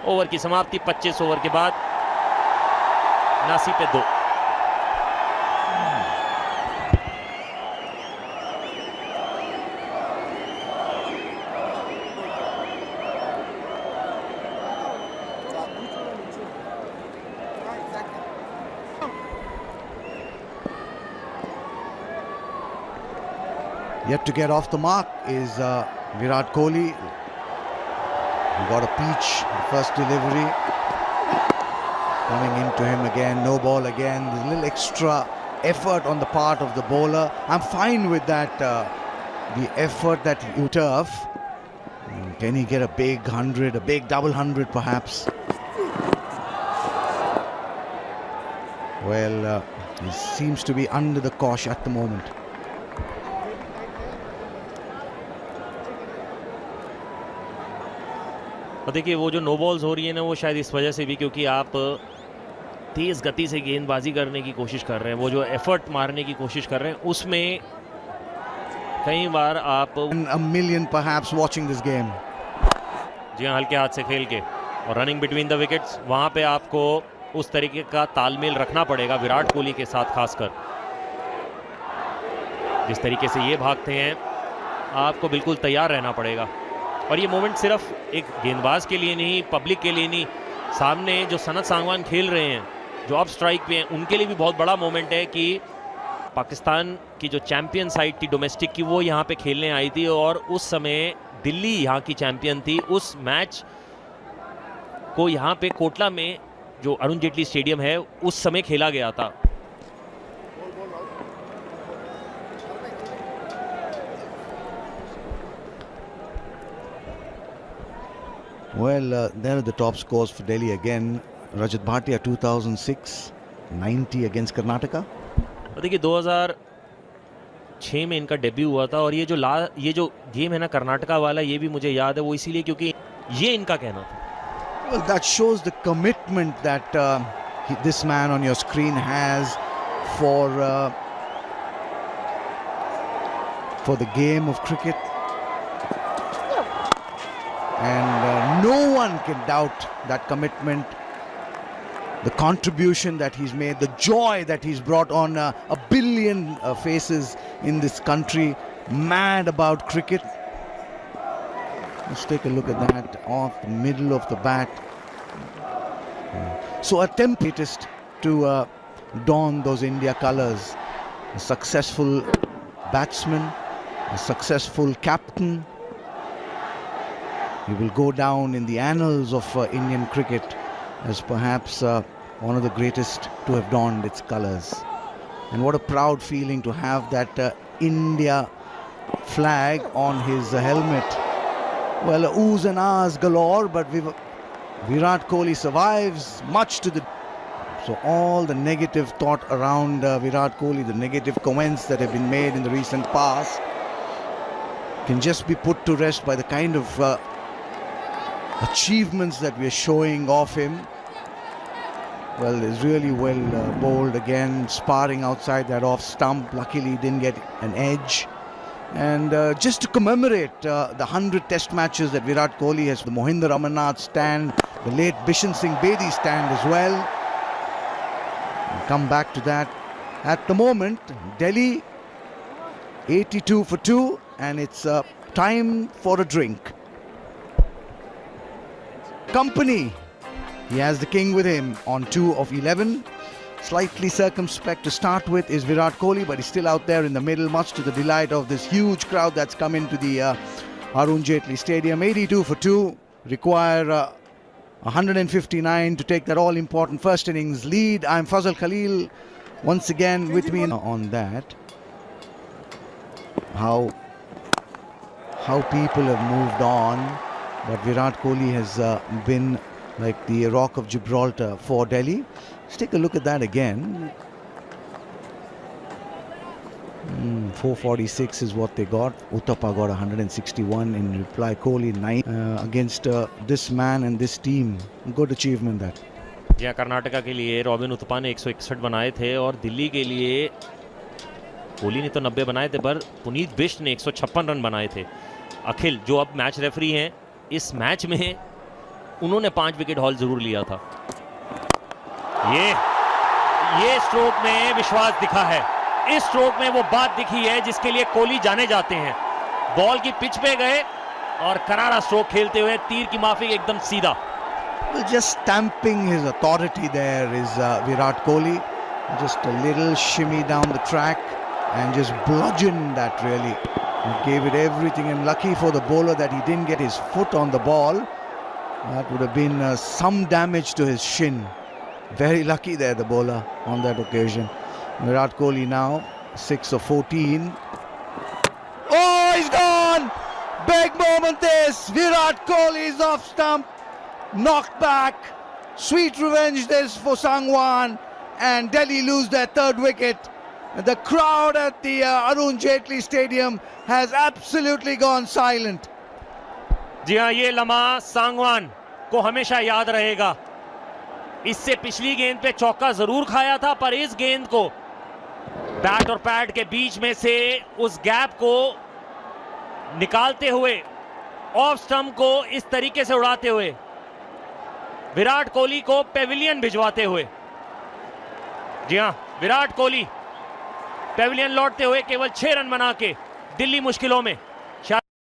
Over की समाप्ति 25 over के बाद 79 पे 2। Yet to get off the mark is Virat Kohli. He got a peach, the first delivery. Coming into him again, no ball again. There's a little extra effort on the part of the bowler. I'm fine with that, the effort that he turf. Can he get a big 100, a big double 100 perhaps? Well, he seems to be under the cosh at the moment. और देखिए वो जो no balls हो रही है ना, वो शायद इस वजह से भी क्योंकि आप तेज़ गति से गेंदबाजी करने की कोशिश कर रहे हैं, वो जो एफर्ट मारने की कोशिश कर रहे हैं उसमें कई बार आप A million perhaps watching this game. जी हाँ, हल्के हाथ से खेल के और रनिंग बिटवीन द विकेट्स, वहाँ पे आपको उस तरीके का तालमेल रखना पड़ेगा विराट कोहली के साथ। खासकर जिस तरीके से ये भागते हैं आपको बिल्कुल तैयार रहना पड़ेगा। और ये मोमेंट सिर्फ एक गेंदबाज के लिए नहीं, पब्लिक के लिए नहीं, सामने जो सनत सांगवान खेल रहे हैं, जो अब स्ट्राइक पे हैं, उनके लिए भी बहुत बड़ा मोमेंट है कि पाकिस्तान की जो चैंपियन साइड थी डोमेस्टिक की, वो यहाँ पे खेलने आई थी और उस समय दिल्ली यहाँ की चैंपियन थी। उस मैच को यहाँ पे कोटला में जो अरुण जेटली स्टेडियम है उस समय खेला गया था। Well, there are the top scores for Delhi again. Rajat Bhatia 2006, 90 against Karnataka. और देखिए 2006 में इनका डेब्यू हुआ था और ये जो गेम है ना कर्नाटका वाला, ये भी मुझे याद है, वो इसीलिए क्योंकि ये इनका कहना था। Well, that shows the commitment that this man on your screen has for the game of cricket. And no one can doubt that commitment, the contribution that he's made, the joy that he's brought on a billion faces in this country, mad about cricket. Let's take a look at that off the middle of the bat. So a tempest to don those India colours. A successful batsman, a successful captain. He will go down in the annals of Indian cricket as perhaps one of the greatest to have donned its colours. And what a proud feeling to have that India flag on his helmet. Well, oohs and ahs galore, but Virat Kohli survives much to the... So all the negative thought around Virat Kohli, the negative comments that have been made in the recent past can just be put to rest by the kind of achievements that we are showing off him. Well, is really well bowled again, sparring outside that off stump. Luckily, he didn't get an edge. And just to commemorate the 100 test matches that Virat Kohli has, the Mohinder Amarnath stand, the late Bishan Singh Bedi stand as well. We'll come back to that. At the moment, Delhi 82 for 2, and it's time for a drink. Company. He has the king with him on 2 of 11. Slightly circumspect to start with is Virat Kohli, but he's still out there in the middle, much to the delight of this huge crowd that's come into the Arun Jaitley Stadium. 82 for 2, require 159 to take that all-important first innings lead. I'm Fazal Khalil, once again with me on that. How people have moved on. But Virat Kohli has been like the Rock of Gibraltar for Delhi. Let's take a look at that again. 446 is what they got. Uthappa got 161 in reply. Kohli 9 against this man and this team. Good achievement that. जी कर्नाटका के लिए robin Uthappa ने 161 बनाए थे और दिल्ली के लिए कोहली ने तो 90 बनाए थे, पर पुनीत बिष्ट ने 156 रन बनाए थे। अखिल जो अब मैच रेफरी हैं, इस मैच में उन्होंने 5 विकेट हॉल जरूर लिया था। ये स्ट्रोक में विश्वास दिखा है, इस स्ट्रोक में वो बात दिखी है जिसके लिए कोहली जाने जाते हैं। बॉल की पिच पे गए और करारा स्ट्रोक खेलते हुए तीर की माफिक एकदम सीधा। Well, just stamping his authority there is Virat Kohli. Just a little shimmy down the track and just bludgeoned that really. He gave it everything, and lucky for the bowler that he didn't get his foot on the ball. That would have been some damage to his shin. Very lucky there, the bowler, on that occasion. Virat Kohli now 6 of 14. Oh, he's gone! Big moment this. Virat Kohli is off stump. Knocked back. Sweet revenge this for Sangwan. And Delhi lose their 3rd wicket. The crowd at the Arun Jaitley Stadium has absolutely gone silent. जी हाँ, ये लम्हा सांगवान को हमेशा याद रहेगा। इससे पिछली गेंद पे चौका जरूर खाया था, पर इस गेंद को बैट और पैड के बीच में से उस गैप को निकालते हुए ऑफ स्टंप को इस तरीके से उड़ाते हुए विराट कोहली को पेविलियन भिजवाते हुए। जी हां, विराट कोहली पेविलियन लौटते हुए केवल 6 रन बना के दिल्ली मुश्किलों में।